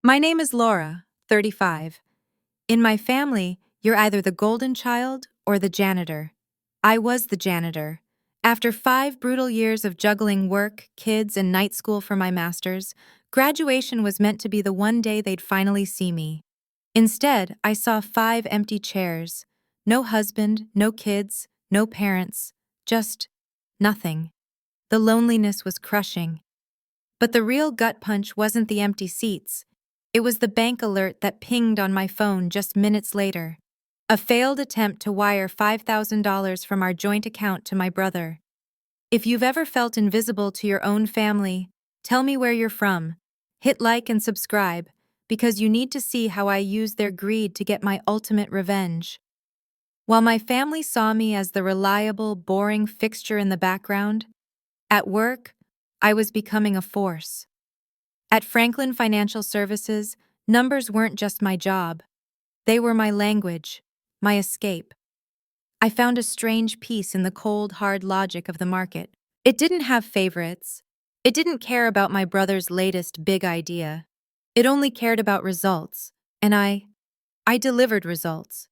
My name is Laura, 35. In my family, you're either the golden child or the janitor. I was the janitor. After 5 brutal years of juggling work, kids, and night school for my master's, graduation was meant to be the one day they'd finally see me. Instead, I saw 5 empty chairs. No husband, no kids, no parents, just nothing. The loneliness was crushing. But the real gut punch wasn't the empty seats. It was the bank alert that pinged on my phone just minutes later. A failed attempt to wire $5,000 from our joint account to my brother. If you've ever felt invisible to your own family, tell me where you're from. Hit like and subscribe, because you need to see how I use their greed to get my ultimate revenge. While my family saw me as the reliable, boring fixture in the background, at work, I was becoming a force. At Franklin Financial Services, numbers weren't just my job. They were my language, my escape. I found a strange peace in the cold, hard logic of the market. It didn't have favorites. It didn't care about my brother's latest big idea. It only cared about results, and I delivered results.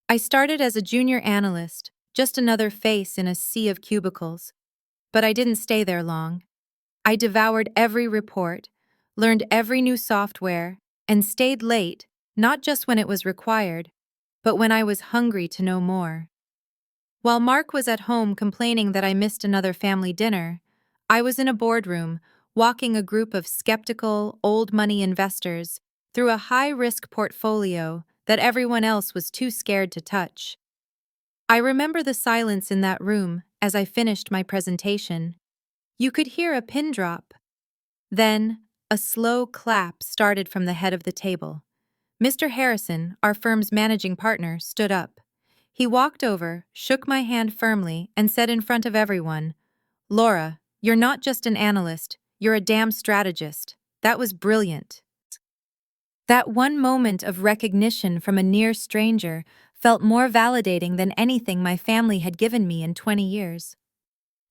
I started as a junior analyst, just another face in a sea of cubicles. But I didn't stay there long. I devoured every report, learned every new software, and stayed late, not just when it was required, but when I was hungry to know more. While Mark was at home complaining that I missed another family dinner, I was in a boardroom, walking a group of skeptical, old money investors through a high-risk portfolio that everyone else was too scared to touch. I remember the silence in that room as I finished my presentation. You could hear a pin drop. Then, a slow clap started from the head of the table. Mr. Harrison, our firm's managing partner, stood up. He walked over, shook my hand firmly, and said in front of everyone, "Laura, you're not just an analyst, you're a damn strategist. That was brilliant." That one moment of recognition from a near stranger felt more validating than anything my family had given me in 20 years.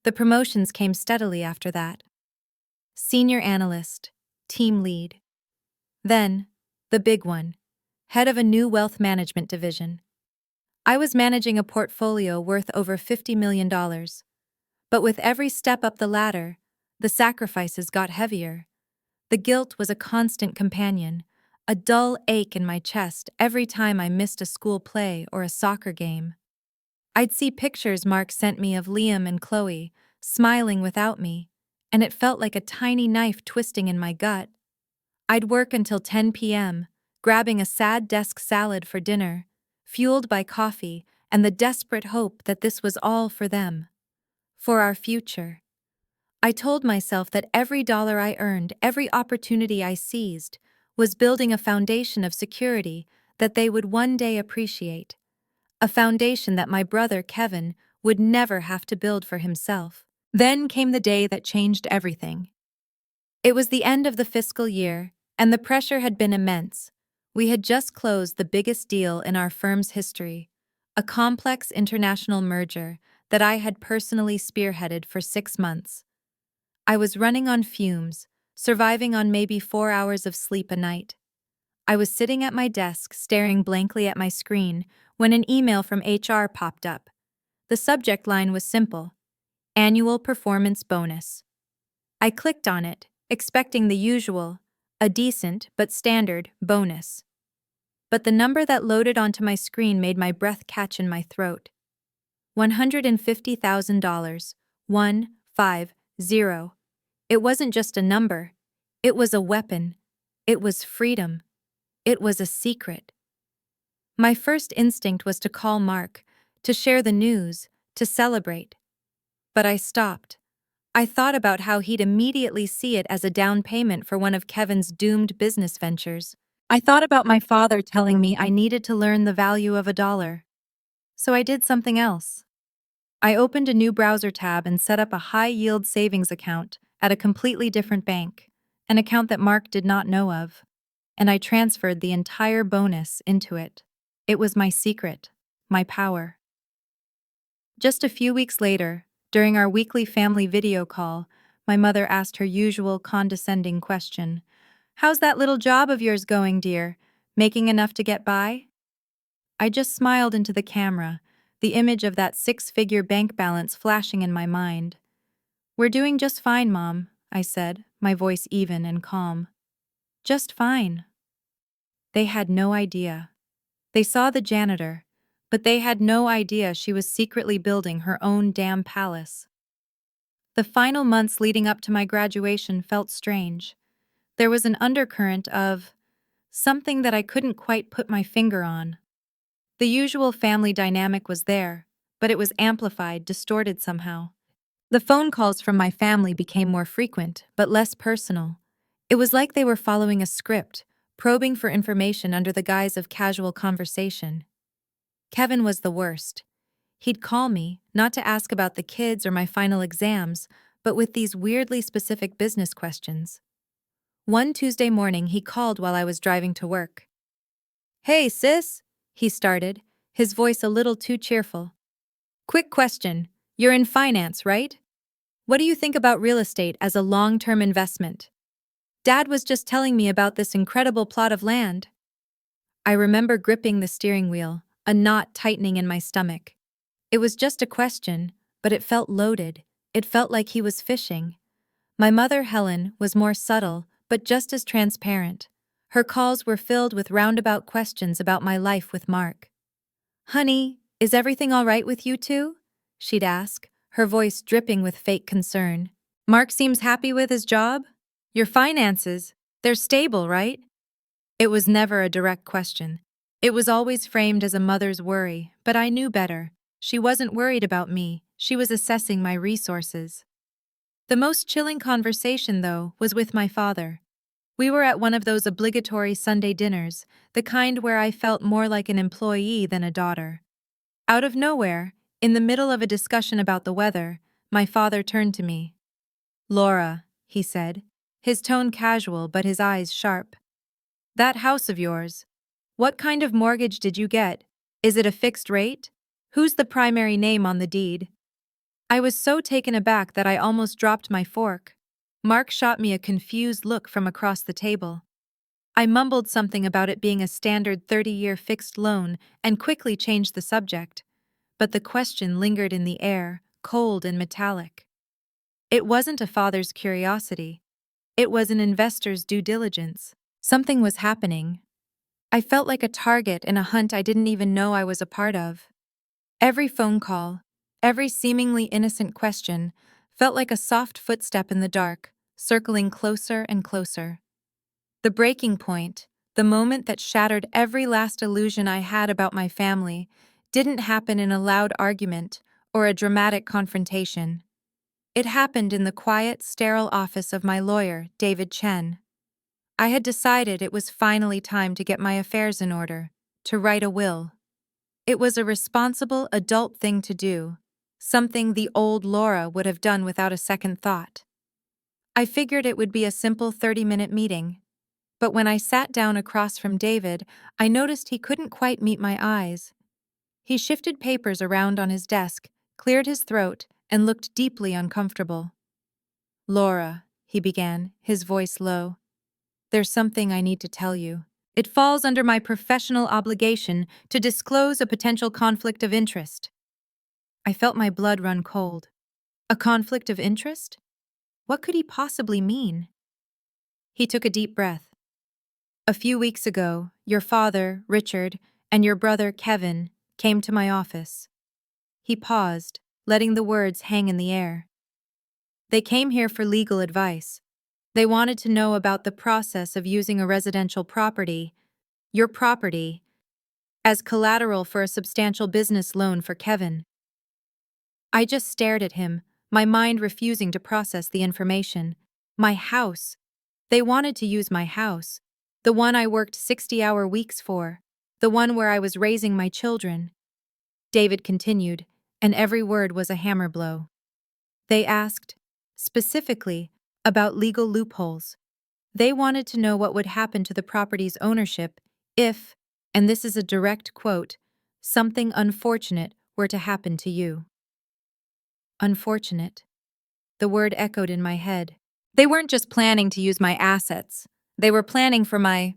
The promotions came steadily after that. Senior analyst, team lead. Then, the big one, head of a new wealth management division. I was managing a portfolio worth over $50 million. But with every step up the ladder, the sacrifices got heavier. The guilt was a constant companion, a dull ache in my chest every time I missed a school play or a soccer game. I'd see pictures Mark sent me of Liam and Chloe, smiling without me, and it felt like a tiny knife twisting in my gut. I'd work until 10 p.m., grabbing a sad desk salad for dinner, fueled by coffee and the desperate hope that this was all for them, for our future. I told myself that every dollar I earned, every opportunity I seized, was building a foundation of security that they would one day appreciate, a foundation that my brother Kevin would never have to build for himself. Then came the day that changed everything. It was the end of the fiscal year, and the pressure had been immense. We had just closed the biggest deal in our firm's history, a complex international merger that I had personally spearheaded for 6 months. I was running on fumes, surviving on maybe 4 hours of sleep a night. I was sitting at my desk, staring blankly at my screen, when an email from HR popped up. The subject line was simple: Annual Performance Bonus. I clicked on it, expecting the usual, a decent but standard bonus. But the number that loaded onto my screen made my breath catch in my throat. $150,000. 150. It wasn't just a number. It was a weapon. It was freedom. It was a secret. My first instinct was to call Mark, to share the news, to celebrate. But I stopped. I thought about how he'd immediately see it as a down payment for one of Kevin's doomed business ventures. I thought about my father telling me I needed to learn the value of a dollar. So I did something else. I opened a new browser tab and set up a high-yield savings account at a completely different bank, an account that Mark did not know of, and I transferred the entire bonus into it. It was my secret, my power. Just a few weeks later, during our weekly family video call, my mother asked her usual condescending question. How's that little job of yours going, dear? Making enough to get by? I just smiled into the camera, the image of that six-figure bank balance flashing in my mind. We're doing just fine, Mom, I said, my voice even and calm. Just fine. They had no idea. They saw the janitor, but they had no idea she was secretly building her own damn palace. The final months leading up to my graduation felt strange. There was an undercurrent of something that I couldn't quite put my finger on. The usual family dynamic was there, but it was amplified, distorted somehow. The phone calls from my family became more frequent, but less personal. It was like they were following a script, probing for information under the guise of casual conversation. Kevin was the worst. He'd call me, not to ask about the kids or my final exams, but with these weirdly specific business questions. One Tuesday morning, he called while I was driving to work. "Hey, sis," he started, his voice a little too cheerful. "Quick question. You're in finance, right? What do you think about real estate as a long-term investment? Dad was just telling me about this incredible plot of land." I remember gripping the steering wheel, a knot tightening in my stomach. It was just a question, but it felt loaded. It felt like he was fishing. My mother, Helen, was more subtle, but just as transparent. Her calls were filled with roundabout questions about my life with Mark. "Honey, is everything all right with you two?" she'd ask, her voice dripping with fake concern. "Mark seems happy with his job? Your finances, they're stable, right?" It was never a direct question. It was always framed as a mother's worry, but I knew better. She wasn't worried about me, she was assessing my resources. The most chilling conversation, though, was with my father. We were at one of those obligatory Sunday dinners, the kind where I felt more like an employee than a daughter. Out of nowhere, in the middle of a discussion about the weather, my father turned to me. "Laura," he said, his tone casual but his eyes sharp. "That house of yours. What kind of mortgage did you get? Is it a fixed rate? Who's the primary name on the deed?" I was so taken aback that I almost dropped my fork. Mark shot me a confused look from across the table. I mumbled something about it being a standard 30-year fixed loan and quickly changed the subject. But the question lingered in the air, cold and metallic. It wasn't a father's curiosity. It was an investor's due diligence. Something was happening. I felt like a target in a hunt I didn't even know I was a part of. Every phone call, every seemingly innocent question, felt like a soft footstep in the dark, circling closer and closer. The breaking point, the moment that shattered every last illusion I had about my family, didn't happen in a loud argument or a dramatic confrontation. It happened in the quiet, sterile office of my lawyer, David Chen. I had decided it was finally time to get my affairs in order, to write a will. It was a responsible, adult thing to do, something the old Laura would have done without a second thought. I figured it would be a simple 30-minute meeting. But when I sat down across from David, I noticed he couldn't quite meet my eyes. He shifted papers around on his desk, cleared his throat, and looked deeply uncomfortable. "Laura," he began, his voice low, "there's something I need to tell you. It falls under my professional obligation to disclose a potential conflict of interest." I felt my blood run cold. A conflict of interest? What could he possibly mean? He took a deep breath. "A few weeks ago, your father, Richard, and your brother, Kevin, came to my office." He paused, letting the words hang in the air. "They came here for legal advice. They wanted to know about the process of using a residential property, your property, as collateral for a substantial business loan for Kevin." I just stared at him, my mind refusing to process the information. My house. They wanted to use my house, the one I worked 60-hour weeks for, the one where I was raising my children. David continued, and every word was a hammer blow. "They asked, specifically, about legal loopholes. They wanted to know what would happen to the property's ownership if, and this is a direct quote, something unfortunate were to happen to you." Unfortunate. The word echoed in my head. They weren't just planning to use my assets. They were planning for my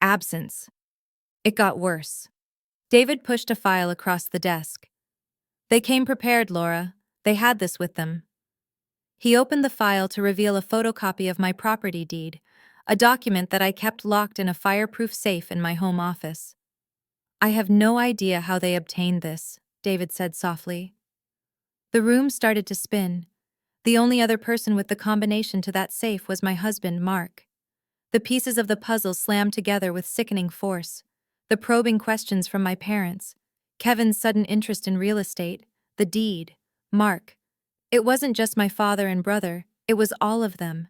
absence. It got worse. David pushed a file across the desk. They came prepared, Laura. They had this with them. He opened the file to reveal a photocopy of my property deed, a document that I kept locked in a fireproof safe in my home office. I have no idea how they obtained this, David said softly. The room started to spin. The only other person with the combination to that safe was my husband, Mark. The pieces of the puzzle slammed together with sickening force. The probing questions from my parents, Kevin's sudden interest in real estate, the deed, Mark. It wasn't just my father and brother, it was all of them.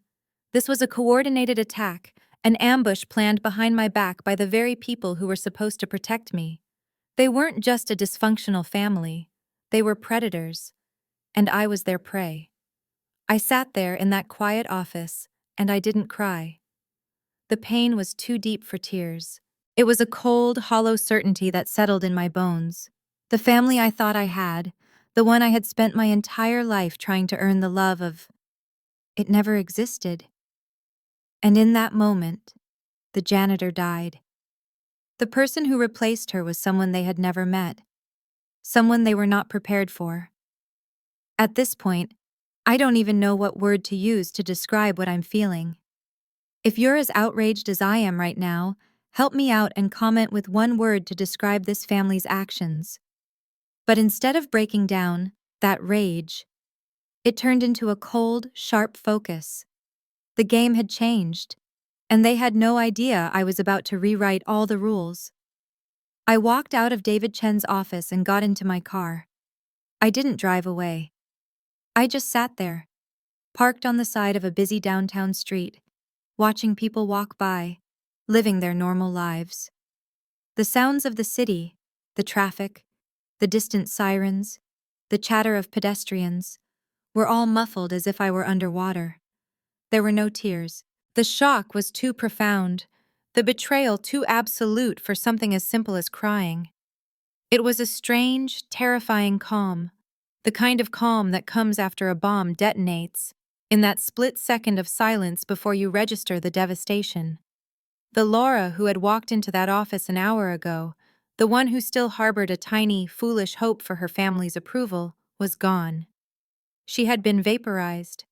This was a coordinated attack, an ambush planned behind my back by the very people who were supposed to protect me. They weren't just a dysfunctional family, they were predators, and I was their prey. I sat there in that quiet office, and I didn't cry. The pain was too deep for tears. It was a cold, hollow certainty that settled in my bones. The family I thought I had, the one I had spent my entire life trying to earn the love of, it never existed. And in that moment, the janitor died. The person who replaced her was someone they had never met, someone they were not prepared for. At this point, I don't even know what word to use to describe what I'm feeling. If you're as outraged as I am right now, help me out and comment with one word to describe this family's actions. But instead of breaking down, that rage, it turned into a cold, sharp focus. The game had changed, and they had no idea I was about to rewrite all the rules. I walked out of David Chen's office and got into my car. I didn't drive away. I just sat there, parked on the side of a busy downtown street, watching people walk by, living their normal lives. The sounds of the city, the traffic, the distant sirens, the chatter of pedestrians, were all muffled as if I were underwater. There were no tears. The shock was too profound, the betrayal too absolute for something as simple as crying. It was a strange, terrifying calm, the kind of calm that comes after a bomb detonates, in that split second of silence before you register the devastation. The Laura who had walked into that office an hour ago, the one who still harbored a tiny, foolish hope for her family's approval, was gone. She had been vaporized.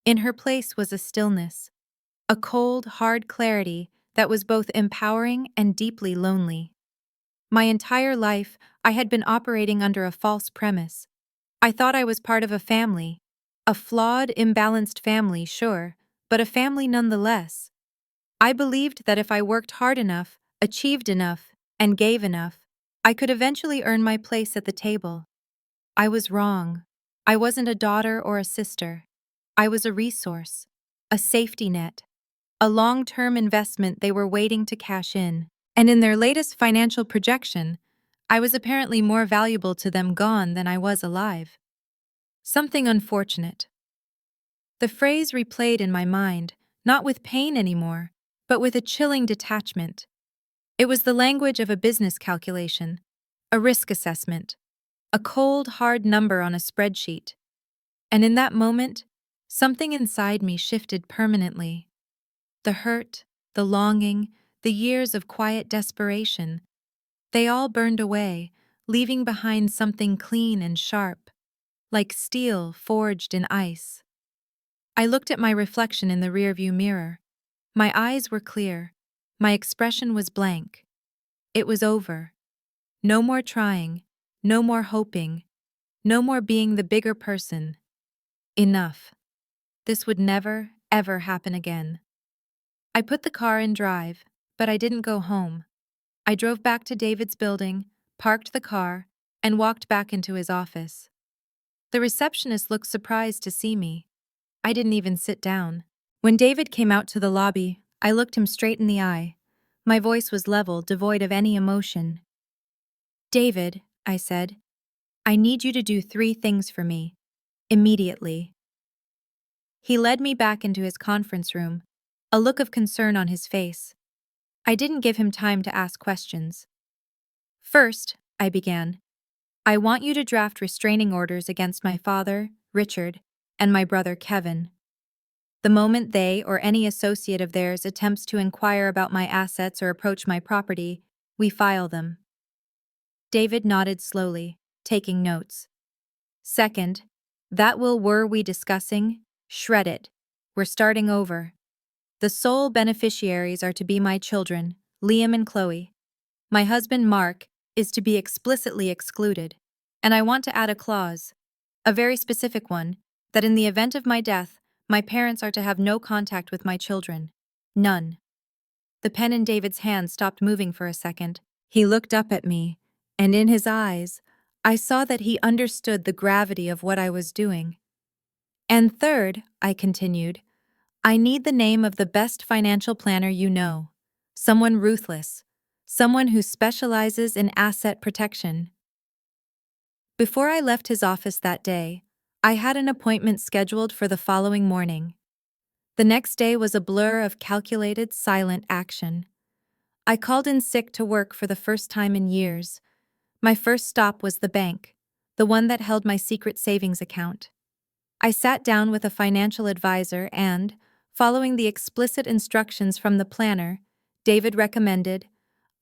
In her place was a stillness, a cold, hard clarity that was both empowering and deeply lonely. My entire life, I had been operating under a false premise. I thought I was part of a family. A flawed, imbalanced family, sure, but a family nonetheless. I believed that if I worked hard enough, achieved enough, and gave enough, I could eventually earn my place at the table. I was wrong. I wasn't a daughter or a sister. I was a resource, a safety net, a long-term investment they were waiting to cash in. And in their latest financial projection, I was apparently more valuable to them gone than I was alive. Something unfortunate. The phrase replayed in my mind, not with pain anymore, but with a chilling detachment. It was the language of a business calculation, a risk assessment, a cold, hard number on a spreadsheet. And in that moment, something inside me shifted permanently. The hurt, the longing, the years of quiet desperation, they all burned away, leaving behind something clean and sharp, like steel forged in ice. I looked at my reflection in the rearview mirror. My eyes were clear. My expression was blank. It was over. No more trying, no more hoping, no more being the bigger person. Enough. This would never, ever happen again. I put the car in drive, but I didn't go home. I drove back to David's building, parked the car, and walked back into his office. The receptionist looked surprised to see me. I didn't even sit down. When David came out to the lobby, I looked him straight in the eye. My voice was level, devoid of any emotion. "David," I said, "I need you to do 3 things for me. Immediately." He led me back into his conference room, a look of concern on his face. I didn't give him time to ask questions. "First," I began, "I want you to draft restraining orders against my father, Richard, and my brother, Kevin." The moment they or any associate of theirs attempts to inquire about my assets or approach my property, we file them. David nodded slowly, taking notes. Second, that will were we discussing? Shred it. We're starting over. The sole beneficiaries are to be my children, Liam and Chloe. My husband, Mark, is to be explicitly excluded. And I want to add a clause, a very specific one, that in the event of my death, my parents are to have no contact with my children. None. The pen in David's hand stopped moving for a second. He looked up at me, and in his eyes, I saw that he understood the gravity of what I was doing. And third, I continued, I need the name of the best financial planner you know. Someone ruthless. Someone who specializes in asset protection. Before I left his office that day, I had an appointment scheduled for the following morning. The next day was a blur of calculated, silent action. I called in sick to work for the first time in years. My first stop was the bank, the one that held my secret savings account. I sat down with a financial advisor and, following the explicit instructions from the planner, David recommended,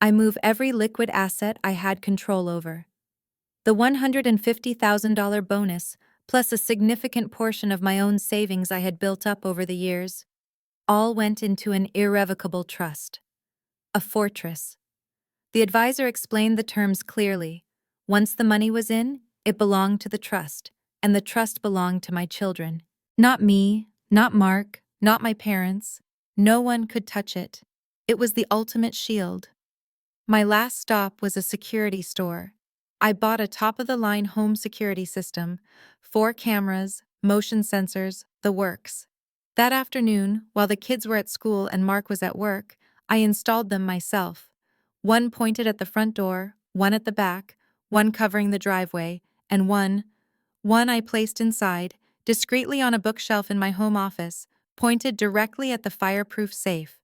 I move every liquid asset I had control over. The $150,000 bonus, plus a significant portion of my own savings I had built up over the years, all went into an irrevocable trust. A fortress. The advisor explained the terms clearly. Once the money was in, it belonged to the trust, and the trust belonged to my children. Not me, not Mark, not my parents. No one could touch it. It was the ultimate shield. My last stop was a security store. I bought a top-of-the-line home security system, 4 cameras, motion sensors, the works. That afternoon, while the kids were at school and Mark was at work, I installed them myself. One pointed at the front door, one at the back, one covering the driveway, and one I placed inside, discreetly on a bookshelf in my home office, pointed directly at the fireproof safe.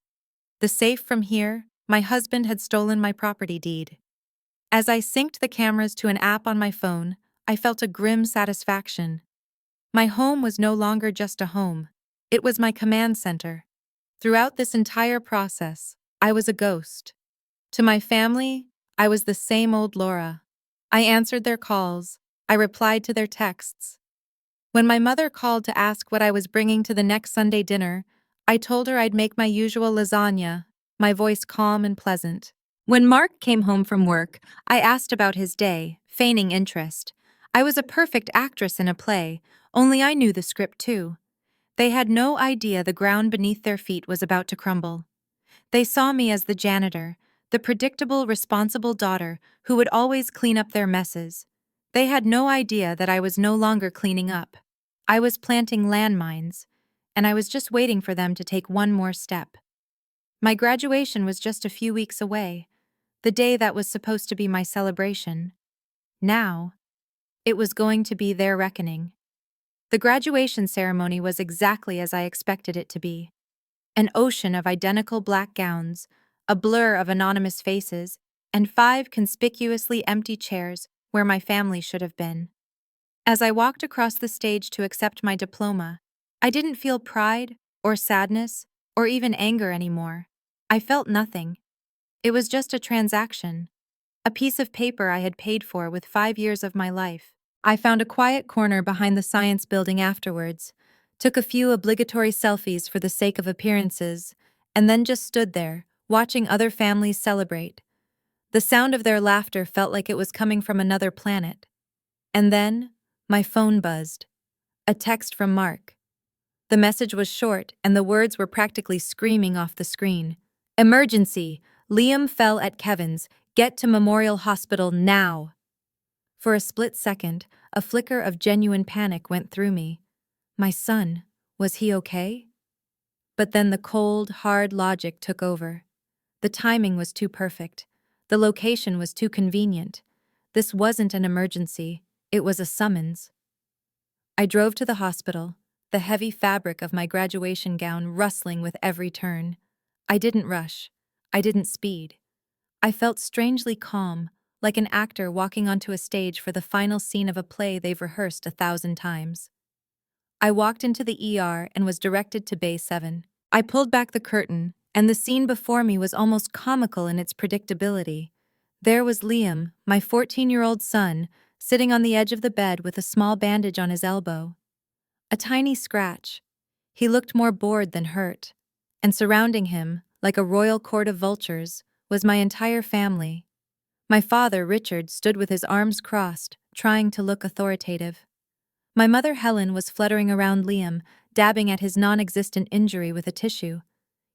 The safe from here, my husband had stolen my property deed. As I synced the cameras to an app on my phone, I felt a grim satisfaction. My home was no longer just a home. It was my command center. Throughout this entire process, I was a ghost. To my family, I was the same old Laura. I answered their calls. I replied to their texts. When my mother called to ask what I was bringing to the next Sunday dinner, I told her I'd make my usual lasagna, my voice calm and pleasant. When Mark came home from work, I asked about his day, feigning interest. I was a perfect actress in a play, only I knew the script too. They had no idea the ground beneath their feet was about to crumble. They saw me as the janitor, the predictable, responsible daughter who would always clean up their messes. They had no idea that I was no longer cleaning up. I was planting landmines, and I was just waiting for them to take one more step. My graduation was just a few weeks away, the day that was supposed to be my celebration. Now, it was going to be their reckoning. The graduation ceremony was exactly as I expected it to be. An ocean of identical black gowns, a blur of anonymous faces, and 5 conspicuously empty chairs where my family should have been. As I walked across the stage to accept my diploma, I didn't feel pride, or sadness, or even anger anymore. I felt nothing. It was just a transaction, a piece of paper I had paid for with 5 years of my life. I found a quiet corner behind the science building afterwards, took a few obligatory selfies for the sake of appearances, and then just stood there, watching other families celebrate. The sound of their laughter felt like it was coming from another planet. And then, my phone buzzed. A text from Mark. The message was short, and the words were practically screaming off the screen. Emergency! Liam fell at Kevin's. Get to Memorial Hospital now! For a split second, a flicker of genuine panic went through me. My son, was he okay? But then the cold, hard logic took over. The timing was too perfect. The location was too convenient. This wasn't an emergency, it was a summons. I drove to the hospital, the heavy fabric of my graduation gown rustling with every turn. I didn't rush. I didn't speed. I felt strangely calm, like an actor walking onto a stage for the final scene of a play they've rehearsed 1,000 times. I walked into the ER and was directed to Bay 7. I pulled back the curtain, and the scene before me was almost comical in its predictability. There was Liam, my 14-year-old son, sitting on the edge of the bed with a small bandage on his elbow. A tiny scratch. He looked more bored than hurt. And surrounding him, like a royal court of vultures, was my entire family. My father, Richard, stood with his arms crossed, trying to look authoritative. My mother, Helen, was fluttering around Liam, dabbing at his non-existent injury with a tissue.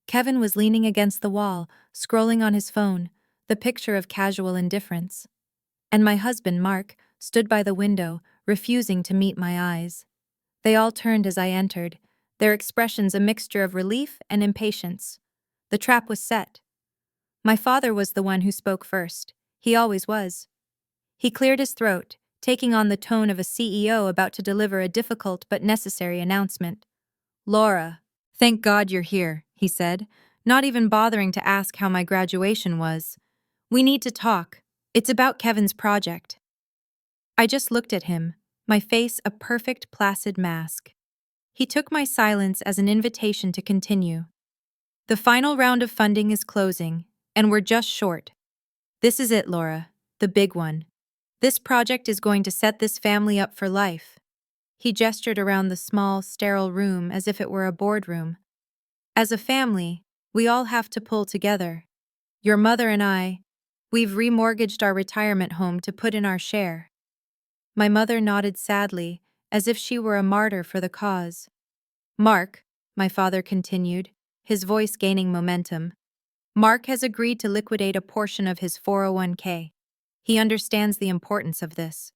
Kevin was leaning against the wall, scrolling on his phone, the picture of casual indifference. And my husband, Mark, stood by the window, refusing to meet my eyes. They all turned as I entered, their expressions a mixture of relief and impatience. The trap was set. My father was the one who spoke first. He always was. He cleared his throat, taking on the tone of a CEO about to deliver a difficult but necessary announcement. "Laura, thank God you're here," he said, not even bothering to ask how my graduation was. "We need to talk. It's about Kevin's project." I just looked at him, my face a perfect placid mask. He took my silence as an invitation to continue. "The final round of funding is closing, and we're just short. This is it, Laura, the big one. This project is going to set this family up for life." He gestured around the small, sterile room as if it were a boardroom. "As a family, we all have to pull together. Your mother and we've remortgaged our retirement home to put in our share." My mother nodded sadly, as if she were a martyr for the cause. "Mark," my father continued, his voice gaining momentum, "Mark has agreed to liquidate a portion of his 401k. He understands the importance of this."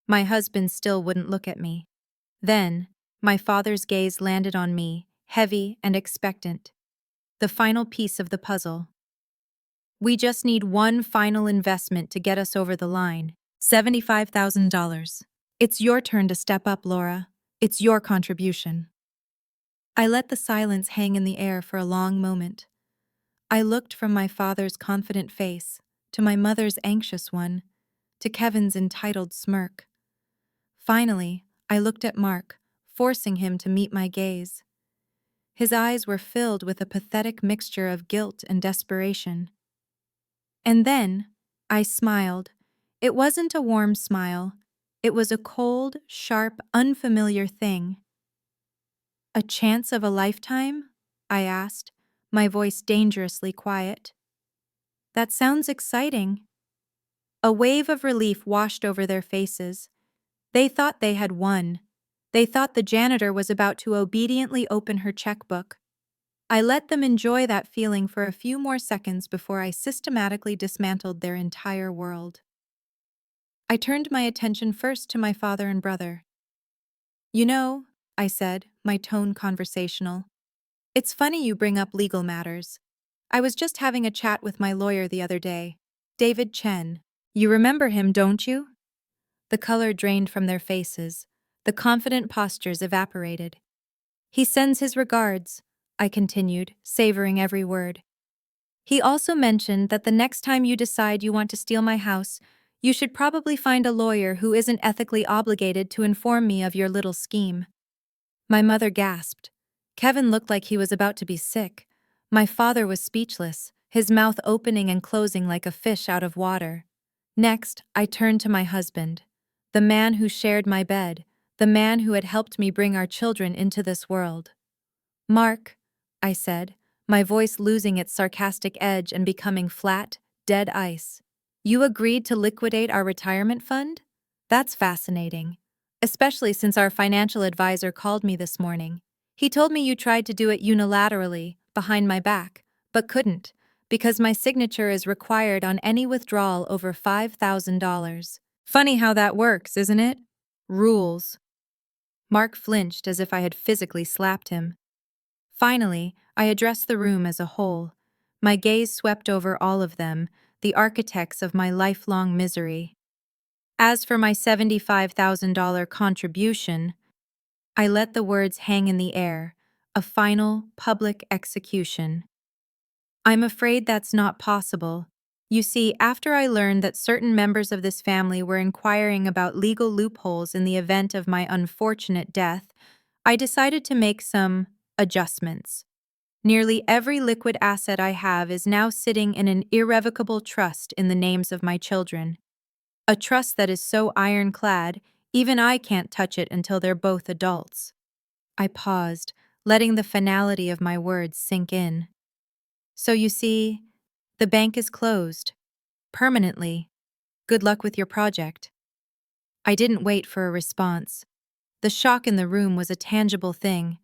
My husband still wouldn't look at me. Then, my father's gaze landed on me, heavy and expectant. The final piece of the puzzle. "We just need one final investment to get us over the line. $75,000. It's your turn to step up, Laura. It's your contribution." I let the silence hang in the air for a long moment. I looked from my father's confident face to my mother's anxious one, to Kevin's entitled smirk. Finally, I looked at Mark, forcing him to meet my gaze. His eyes were filled with a pathetic mixture of guilt and desperation. And then, I smiled. It wasn't a warm smile. It was a cold, sharp, unfamiliar thing. "A chance of a lifetime?" I asked, my voice dangerously quiet. "That sounds exciting." A wave of relief washed over their faces. They thought they had won. They thought the janitor was about to obediently open her checkbook. I let them enjoy that feeling for a few more seconds before I systematically dismantled their entire world. I turned my attention first to my father and brother. "You know," I said, my tone conversational, "it's funny you bring up legal matters. I was just having a chat with my lawyer the other day, David Chen. You remember him, don't you?" The color drained from their faces. The confident postures evaporated. "He sends his regards," I continued, savoring every word. "He also mentioned that the next time you decide you want to steal my house, you should probably find a lawyer who isn't ethically obligated to inform me of your little scheme." My mother gasped. Kevin looked like he was about to be sick. My father was speechless, his mouth opening and closing like a fish out of water. Next, I turned to my husband, the man who shared my bed, the man who had helped me bring our children into this world. "Mark," I said, my voice losing its sarcastic edge and becoming flat, dead ice. "You agreed to liquidate our retirement fund? That's fascinating. Especially since our financial advisor called me this morning. He told me you tried to do it unilaterally, behind my back, but couldn't, because my signature is required on any withdrawal over $5,000. Funny how that works, isn't it? Rules." Mark flinched as if I had physically slapped him. Finally, I addressed the room as a whole. My gaze swept over all of them, the architects of my lifelong misery. As for my $75,000 contribution, I let the words hang in the air, a final, public execution. "I'm afraid that's not possible. You see, after I learned that certain members of this family were inquiring about legal loopholes in the event of my unfortunate death, I decided to make some adjustments. Nearly every liquid asset I have is now sitting in an irrevocable trust in the names of my children. A trust that is so ironclad, even I can't touch it until they're both adults. I paused, letting the finality of my words sink in. So you see, the bank is closed. Permanently. Good luck with your project. I didn't wait for a response. The shock in the room was a tangible thing,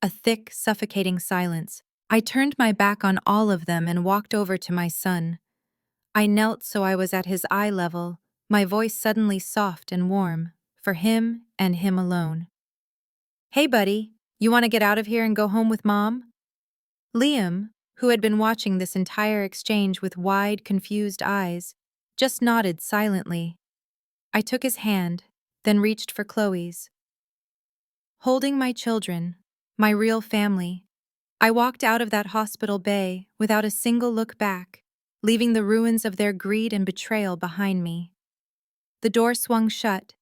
a thick, suffocating silence. I turned my back on all of them and walked over to my son. I knelt so I was at his eye level, my voice suddenly soft and warm, for him and him alone. "Hey, buddy, you want to get out of here and go home with Mom?" Liam, who had been watching this entire exchange with wide, confused eyes, just nodded silently. I took his hand, then reached for Chloe's. Holding my children, my real family, I walked out of that hospital bay without a single look back, leaving the ruins of their greed and betrayal behind me. The door swung shut,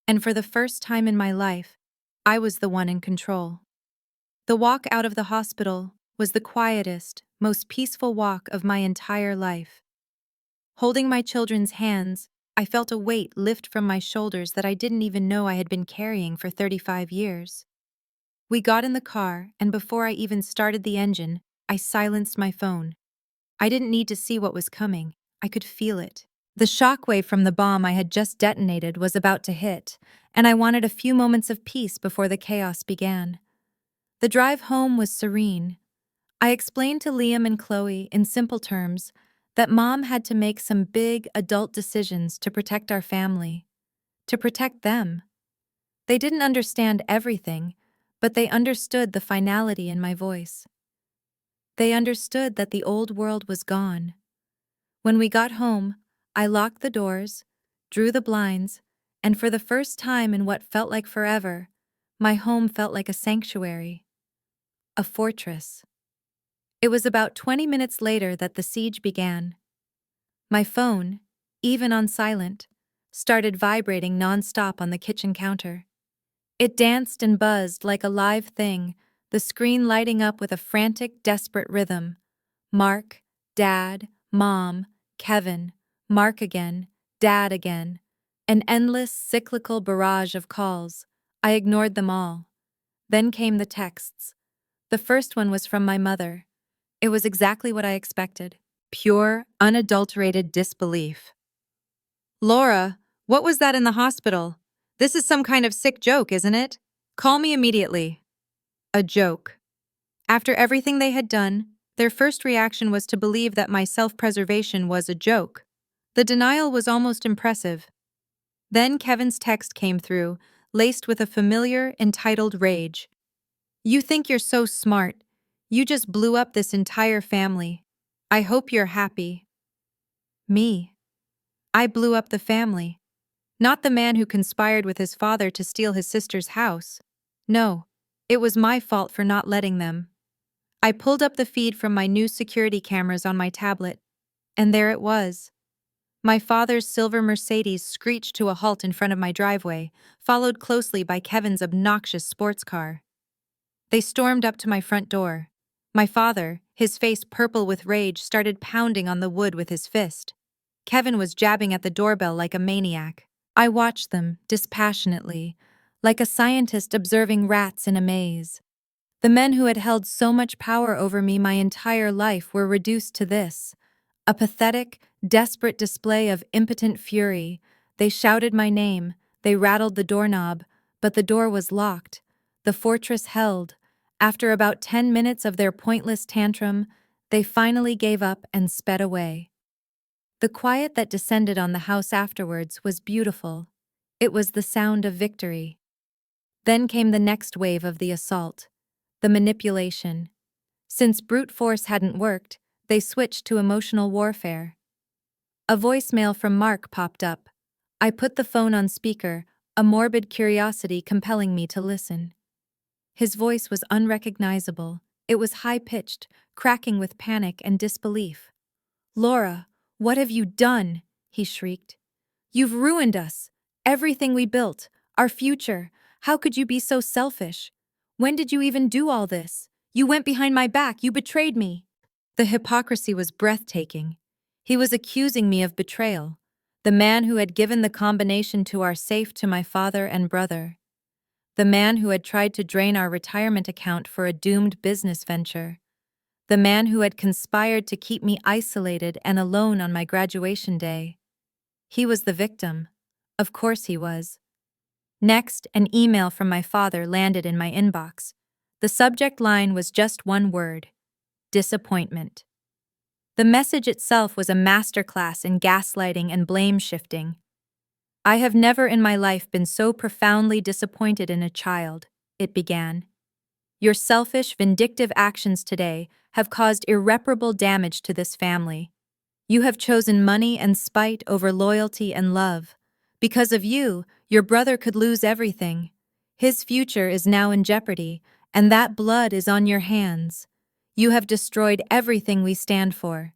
and for the first time in my life, I was the one in control. The walk out of the hospital was the quietest, most peaceful walk of my entire life. Holding my children's hands, I felt a weight lift from my shoulders that I didn't even know I had been carrying for 35 years. We got in the car, and before I even started the engine, I silenced my phone. I didn't need to see what was coming. I could feel it. The shockwave from the bomb I had just detonated was about to hit, and I wanted a few moments of peace before the chaos began. The drive home was serene. I explained to Liam and Chloe in simple terms that Mom had to make some big adult decisions to protect our family, to protect them. They didn't understand everything, but they understood the finality in my voice. They understood that the old world was gone. When we got home, I locked the doors, drew the blinds, and for the first time in what felt like forever, my home felt like a sanctuary, a fortress. It was about 20 minutes later that the siege began. My phone, even on silent, started vibrating nonstop on the kitchen counter. It danced and buzzed like a live thing, the screen lighting up with a frantic, desperate rhythm. Mark, Dad, Mom, Kevin, Mark again, Dad again. An endless, cyclical barrage of calls. I ignored them all. Then came the texts. The first one was from my mother. It was exactly what I expected. Pure, unadulterated disbelief. "Laura, what was that in the hospital? This is some kind of sick joke, isn't it? Call me immediately." A joke. After everything they had done, their first reaction was to believe that my self-preservation was a joke. The denial was almost impressive. Then Kevin's text came through, laced with a familiar, entitled rage. "You think you're so smart. You just blew up this entire family. I hope you're happy." Me. I blew up the family. Not the man who conspired with his father to steal his sister's house. No, it was my fault for not letting them. I pulled up the feed from my new security cameras on my tablet, and there it was. My father's silver Mercedes screeched to a halt in front of my driveway, followed closely by Kevin's obnoxious sports car. They stormed up to my front door. My father, his face purple with rage, started pounding on the wood with his fist. Kevin was jabbing at the doorbell like a maniac. I watched them, dispassionately, like a scientist observing rats in a maze. The men who had held so much power over me my entire life were reduced to this, a pathetic, desperate display of impotent fury. They shouted my name, they rattled the doorknob, but the door was locked. The fortress held. After about 10 minutes of their pointless tantrum, they finally gave up and sped away. The quiet that descended on the house afterwards was beautiful. It was the sound of victory. Then came the next wave of the assault, the manipulation. Since brute force hadn't worked, they switched to emotional warfare. A voicemail from Mark popped up. I put the phone on speaker, a morbid curiosity compelling me to listen. His voice was unrecognizable. It was high-pitched, cracking with panic and disbelief. "Laura, "What have you done?" he shrieked. "You've ruined us. Everything we built. Our future. How could you be so selfish? When did you even do all this? You went behind my back. You betrayed me." The hypocrisy was breathtaking. He was accusing me of betrayal, the man who had given the combination to our safe to my father and brother, the man who had tried to drain our retirement account for a doomed business venture, the man who had conspired to keep me isolated and alone on my graduation day. He was the victim. Of course he was. Next, an email from my father landed in my inbox. The subject line was just one word: disappointment. The message itself was a masterclass in gaslighting and blame shifting. "I have never in my life been so profoundly disappointed in a child," it began. "Your selfish, vindictive actions today have caused irreparable damage to this family. You have chosen money and spite over loyalty and love. Because of you, your brother could lose everything. His future is now in jeopardy, and that blood is on your hands. You have destroyed everything we stand for."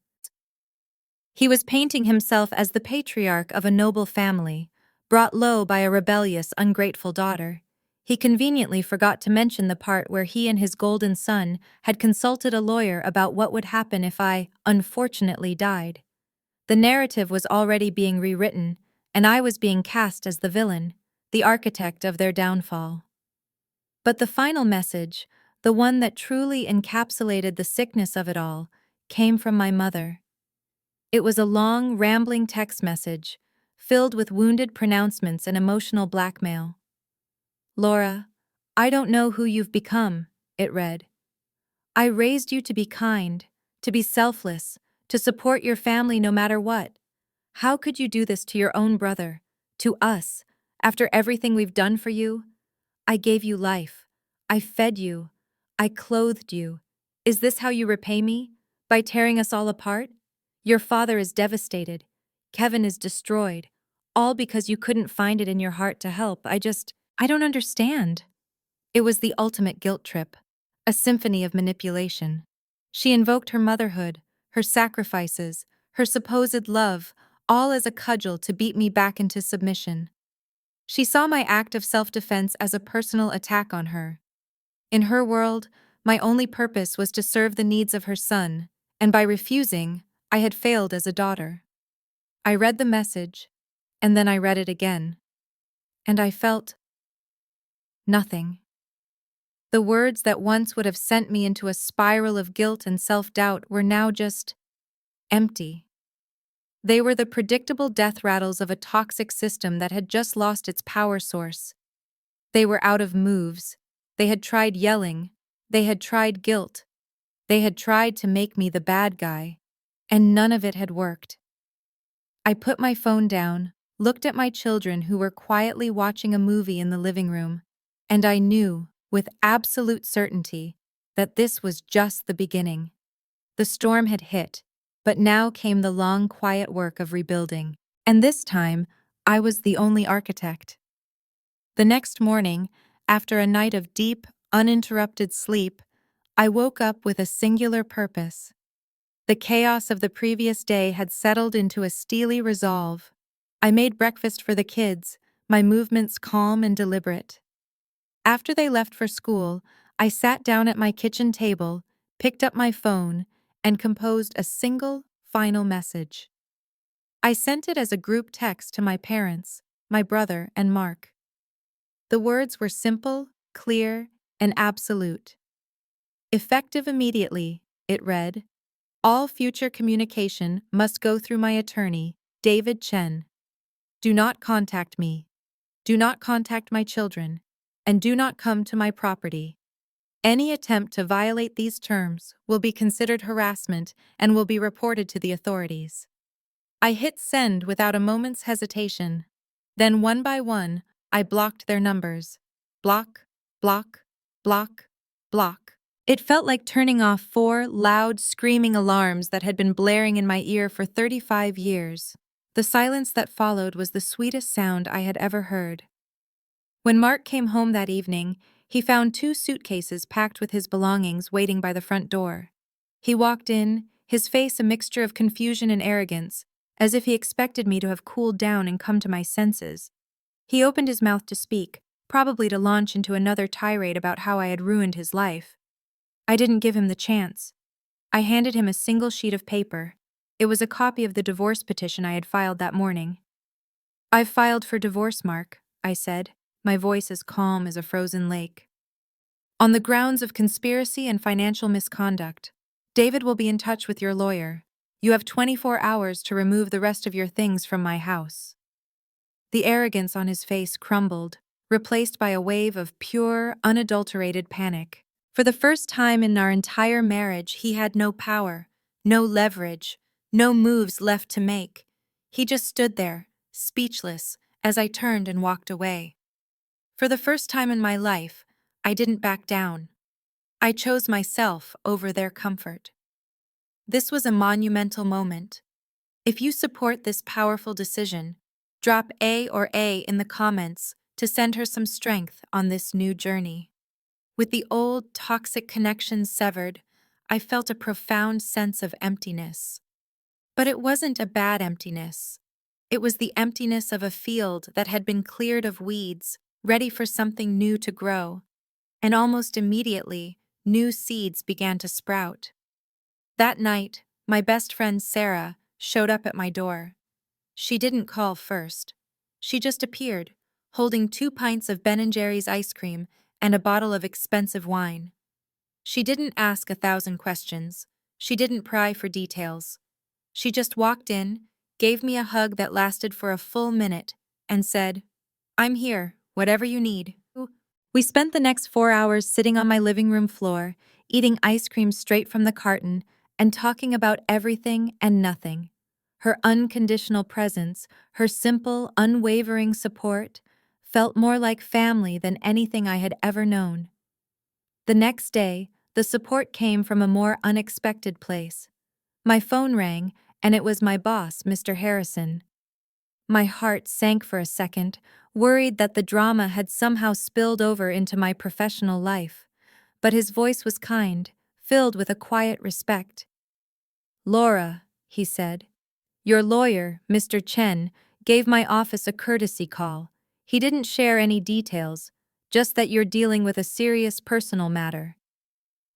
He was painting himself as the patriarch of a noble family, brought low by a rebellious, ungrateful daughter. He conveniently forgot to mention the part where he and his golden son had consulted a lawyer about what would happen if I, unfortunately, died. The narrative was already being rewritten, and I was being cast as the villain, the architect of their downfall. But the final message, the one that truly encapsulated the sickness of it all, came from my mother. It was a long, rambling text message, filled with wounded pronouncements and emotional blackmail. "Laura, I don't know who you've become," it read. "I raised you to be kind, to be selfless, to support your family no matter what. How could you do this to your own brother, to us, after everything we've done for you? I gave you life. I fed you. I clothed you. Is this how you repay me? By tearing us all apart? Your father is devastated. Kevin is destroyed. All because you couldn't find it in your heart to help. I don't understand." It was the ultimate guilt trip, a symphony of manipulation. She invoked her motherhood, her sacrifices, her supposed love, all as a cudgel to beat me back into submission. She saw my act of self-defense as a personal attack on her. In her world, my only purpose was to serve the needs of her son, and by refusing, I had failed as a daughter. I read the message, and then I read it again. And I felt nothing. The words that once would have sent me into a spiral of guilt and self-doubt were now just empty. They were the predictable death rattles of a toxic system that had just lost its power source. They were out of moves. They had tried yelling. They had tried guilt. They had tried to make me the bad guy. And none of it had worked. I put my phone down, looked at my children who were quietly watching a movie in the living room, and I knew, with absolute certainty, that this was just the beginning. The storm had hit, but now came the long, quiet work of rebuilding. And this time, I was the only architect. The next morning, after a night of deep, uninterrupted sleep, I woke up with a singular purpose. The chaos of the previous day had settled into a steely resolve. I made breakfast for the kids, my movements calm and deliberate. After they left for school, I sat down at my kitchen table, picked up my phone, and composed a single, final message. I sent it as a group text to my parents, my brother, and Mark. The words were simple, clear, and absolute. "Effective immediately," it read. "All future communication must go through my attorney, David Chen. Do not contact me. Do not contact my children. And do not come to my property. Any attempt to violate these terms will be considered harassment and will be reported to the authorities." I hit send without a moment's hesitation. Then one by one, I blocked their numbers. Block, block, block, block. It felt like turning off 4 loud, screaming alarms that had been blaring in my ear for 35 years. The silence that followed was the sweetest sound I had ever heard. When Mark came home that evening, he found 2 suitcases packed with his belongings waiting by the front door. He walked in, his face a mixture of confusion and arrogance, as if he expected me to have cooled down and come to my senses. He opened his mouth to speak, probably to launch into another tirade about how I had ruined his life. I didn't give him the chance. I handed him a single sheet of paper. It was a copy of the divorce petition I had filed that morning. "I've filed for divorce, Mark," I said, my voice as calm as a frozen lake. "On the grounds of conspiracy and financial misconduct. David will be in touch with your lawyer. You have 24 hours to remove the rest of your things from my house." The arrogance on his face crumbled, replaced by a wave of pure, unadulterated panic. For the first time in our entire marriage, he had no power, no leverage, no moves left to make. He just stood there, speechless, as I turned and walked away. For the first time in my life, I didn't back down. I chose myself over their comfort. This was a monumental moment. If you support this powerful decision, drop A or A in the comments to send her some strength on this new journey. With the old, toxic connections severed, I felt a profound sense of emptiness. But it wasn't a bad emptiness. It was the emptiness of a field that had been cleared of weeds, ready for something new to grow. And almost immediately, new seeds began to sprout. That night, my best friend Sarah showed up at my door. She didn't call first. She just appeared, holding 2 pints of Ben & Jerry's ice cream and a bottle of expensive wine. She didn't ask 1,000 questions. She didn't pry for details. She just walked in, gave me a hug that lasted for a full minute, and said, "I'm here, whatever you need." We spent the next 4 hours sitting on my living room floor, eating ice cream straight from the carton, and talking about everything and nothing. Her unconditional presence, her simple, unwavering support, felt more like family than anything I had ever known. The next day, the support came from a more unexpected place. My phone rang, and it was my boss, Mr. Harrison. My heart sank for a second, worried that the drama had somehow spilled over into my professional life. But his voice was kind, filled with a quiet respect. "Laura," he said, "your lawyer, Mr. Chen, gave my office a courtesy call. He didn't share any details, just that you're dealing with a serious personal matter."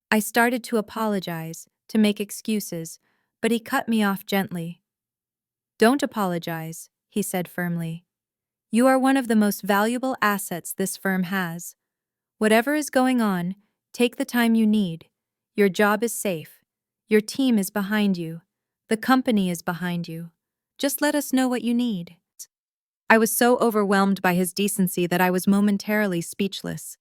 I started to apologize, to make excuses, but he cut me off gently. "Don't apologize," he said firmly. "You are one of the most valuable assets this firm has. Whatever is going on, take the time you need. Your job is safe. Your team is behind you. The company is behind you. Just let us know what you need." I was so overwhelmed by his decency that I was momentarily speechless.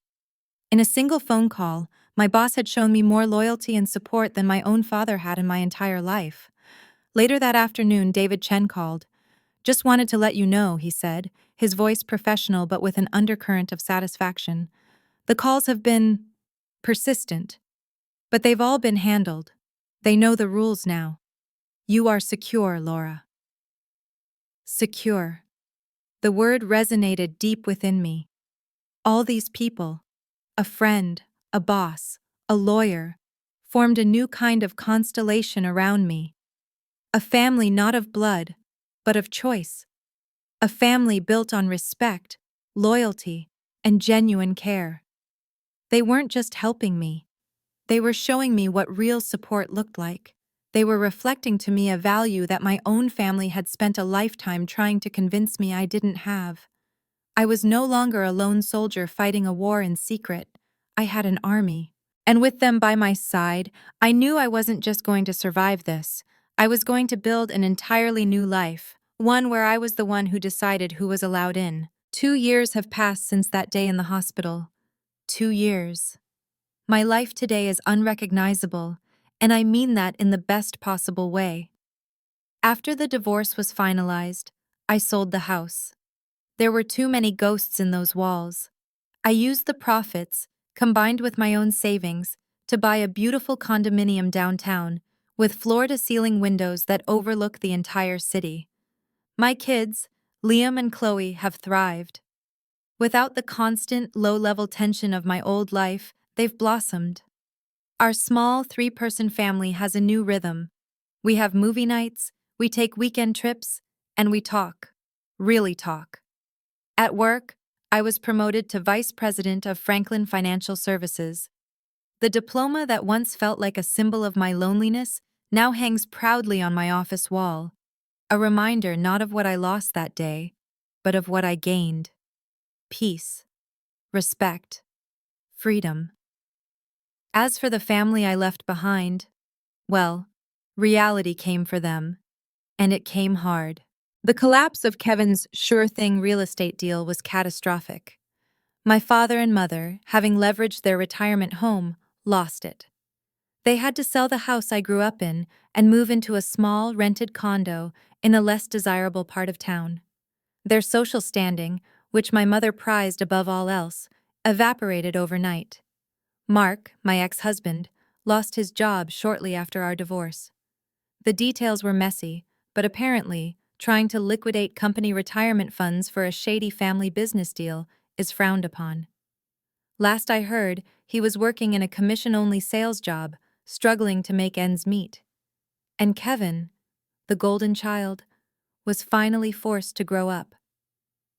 In a single phone call, my boss had shown me more loyalty and support than my own father had in my entire life. Later that afternoon, David Chen called. "Just wanted to let you know," he said, his voice professional but with an undercurrent of satisfaction. "The calls have been persistent, but they've all been handled. They know the rules now. You are secure, Laura." Secure. The word resonated deep within me. All these people, a friend, a boss, a lawyer, formed a new kind of constellation around me. A family not of blood, but of choice. A family built on respect, loyalty, and genuine care. They weren't just helping me. They were showing me what real support looked like. They were reflecting to me a value that my own family had spent a lifetime trying to convince me I didn't have. I was no longer a lone soldier fighting a war in secret. I had an army. And with them by my side, I knew I wasn't just going to survive this. I was going to build an entirely new life, one where I was the one who decided who was allowed in. 2 years have passed since that day in the hospital. 2 years. My life today is unrecognizable, and I mean that in the best possible way. After the divorce was finalized, I sold the house. There were too many ghosts in those walls. I used the profits, combined with my own savings, to buy a beautiful condominium downtown, with floor-to-ceiling windows that overlook the entire city. My kids, Liam and Chloe, have thrived. Without the constant, low-level tension of my old life, they've blossomed. Our small 3-person family has a new rhythm. We have movie nights, We take weekend trips, and we talk. Really talk. At work, I was promoted to Vice President of Franklin Financial Services. The diploma that once felt like a symbol of my loneliness now hangs proudly on my office wall, a reminder not of what I lost that day, but of what I gained: peace, respect, freedom. As for the family I left behind, well, reality came for them, and it came hard. The collapse of Kevin's sure thing real estate deal was catastrophic. My father and mother, having leveraged their retirement home, lost it. They had to sell the house I grew up in and move into a small, rented condo in a less desirable part of town. Their social standing, which my mother prized above all else, evaporated overnight. Mark, my ex-husband, lost his job shortly after our divorce. The details were messy, but apparently, trying to liquidate company retirement funds for a shady family business deal is frowned upon. Last I heard, he was working in a commission-only sales job, struggling to make ends meet. And Kevin, the golden child, was finally forced to grow up.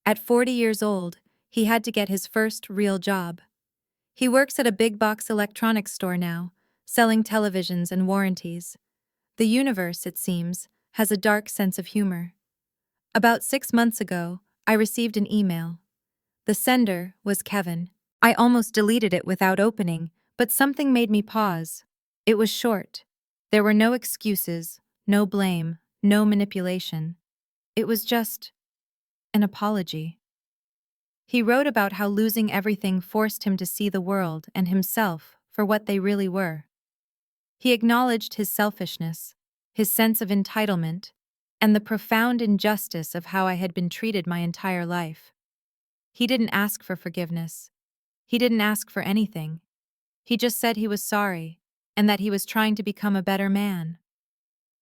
At 40 years old, he had to get his first real job. He works at a big-box electronics store now, selling televisions and warranties. The universe, it seems, has a dark sense of humor. About 6 months ago, I received an email. The sender was Kevin. I almost deleted it without opening, but something made me pause. It was short. There were no excuses, no blame, no manipulation. It was just an apology. He wrote about how losing everything forced him to see the world and himself for what they really were. He acknowledged his selfishness, his sense of entitlement, and the profound injustice of how I had been treated my entire life. He didn't ask for forgiveness. He didn't ask for anything. He just said he was sorry, and that he was trying to become a better man.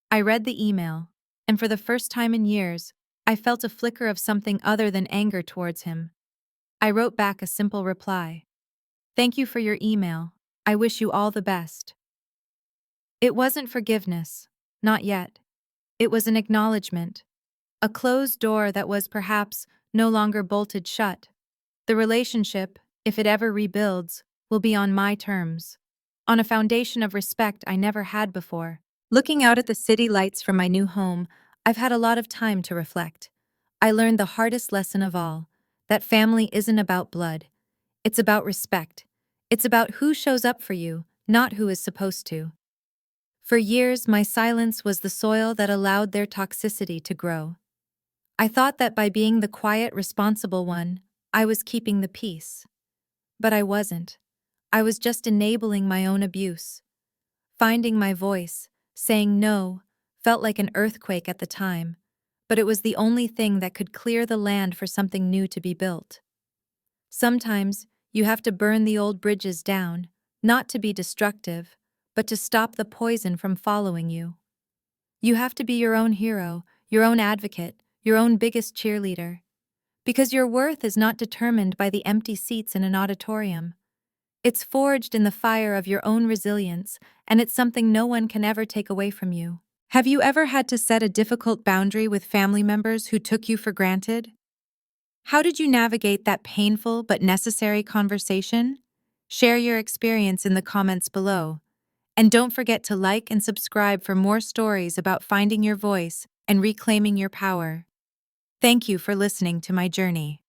I read the email, and for the first time in years, I felt a flicker of something other than anger towards him. I wrote back a simple reply. Thank you for your email. I wish you all the best. It wasn't forgiveness, not yet. It was an acknowledgement, a closed door that was perhaps no longer bolted shut. The relationship, if it ever rebuilds, will be on my terms, on a foundation of respect I never had before. Looking out at the city lights from my new home, I've had a lot of time to reflect. I learned the hardest lesson of all, that family isn't about blood. It's about respect. It's about who shows up for you, not who is supposed to. For years, my silence was the soil that allowed their toxicity to grow. I thought that by being the quiet, responsible one, I was keeping the peace. But I wasn't. I was just enabling my own abuse. Finding my voice, saying no, felt like an earthquake at the time, but it was the only thing that could clear the land for something new to be built. Sometimes, you have to burn the old bridges down, not to be destructive, but to stop the poison from following you. You have to be your own hero, your own advocate, your own biggest cheerleader. Because your worth is not determined by the empty seats in an auditorium. It's forged in the fire of your own resilience, and it's something no one can ever take away from you. Have you ever had to set a difficult boundary with family members who took you for granted? How did you navigate that painful but necessary conversation? Share your experience in the comments below. And don't forget to like and subscribe for more stories about finding your voice and reclaiming your power. Thank you for listening to my journey.